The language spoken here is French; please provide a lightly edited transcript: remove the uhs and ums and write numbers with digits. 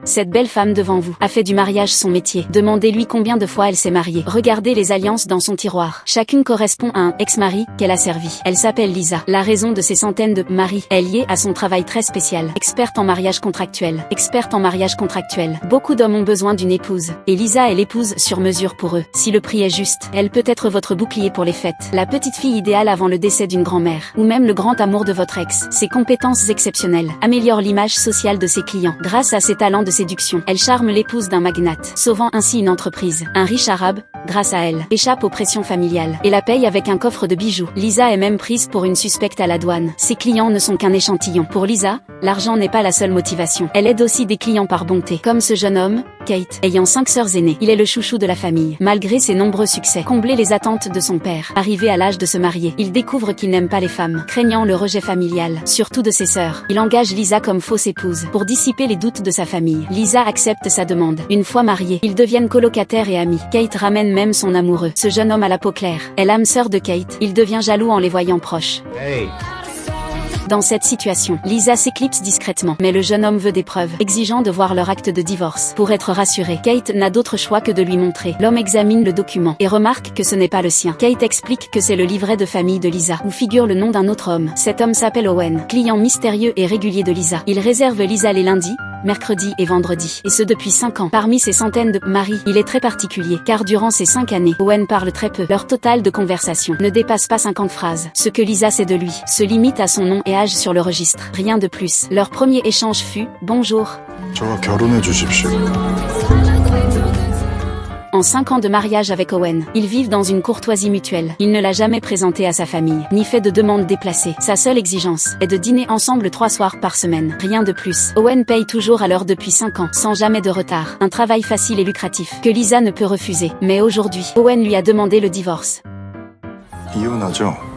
Cette belle femme devant vous a fait du mariage son métier. Demandez-lui combien de fois elle s'est mariée. Regardez les alliances dans son tiroir. Chacune correspond à un ex-mari qu'elle a servi. Elle s'appelle Lisa. La raison de ces centaines de maris est liée à son travail très spécial. Experte en mariage contractuel. Experte en mariage contractuel. Beaucoup d'hommes ont besoin d'une épouse. Et Lisa est l'épouse sur mesure pour eux. Si le prix est juste, elle peut être votre bouclier pour les fêtes. La petite fille idéale avant le décès d'une grand-mère. Ou même le grand amour de votre ex. Ses compétences exceptionnelles améliorent l'image sociale de ses clients. Grâce à ses talents de séduction, elle charme l'épouse d'un magnate, sauvant ainsi une entreprise. Un riche arabe, grâce à elle, échappe aux pressions familiales et la paye avec un coffre de bijoux. Lisa est même prise pour une suspecte à la douane. Ses clients ne sont qu'un échantillon. Pour Lisa, l'argent n'est pas la seule motivation. Elle aide aussi des clients par bonté, comme ce jeune homme, Kate, ayant 5 sœurs aînées. Il est le chouchou de la famille. Malgré ses nombreux succès, combler les attentes de son père. Arrivé à l'âge de se marier, il découvre qu'il n'aime pas les femmes, craignant le rejet familial, surtout de ses sœurs. Il engage Lisa comme fausse épouse, pour dissiper les doutes de sa famille. Lisa accepte sa demande. Une fois mariés, ils deviennent colocataires et amis. Kate ramène même son amoureux, ce jeune homme à la peau claire. Elle âme sœur de Kate. Il devient jaloux en les voyant proches. Hey. Dans cette situation, Lisa s'éclipse discrètement, mais le jeune homme veut des preuves, exigeant de voir leur acte de divorce. Pour être rassurée, Kate n'a d'autre choix que de lui montrer. L'homme examine le document et remarque que ce n'est pas le sien. Kate explique que c'est le livret de famille de Lisa, où figure le nom d'un autre homme. Cet homme s'appelle Owen, client mystérieux et régulier de Lisa. Il réserve Lisa les lundis, mercredis et vendredis, et ce depuis 5 ans. Parmi ces centaines de maris, il est très particulier, car durant ces 5 années, Owen parle très peu. Leur total de conversation ne dépasse pas 50 phrases. Ce que Lisa sait de lui se limite à son nom et âge sur le registre. Rien de plus. Leur premier échange fut « Bonjour ». 저와 결혼해 주십시오. En 5 ans de mariage avec Owen, ils vivent dans une courtoisie mutuelle. Il ne l'a jamais présenté à sa famille, ni fait de demandes déplacées. Sa seule exigence est de dîner ensemble 3 soirs par semaine. Rien de plus. Owen paye toujours à l'heure depuis 5 ans, sans jamais de retard. Un travail facile et lucratif, que Lisa ne peut refuser. Mais aujourd'hui, Owen lui a demandé le divorce. 이혼하죠.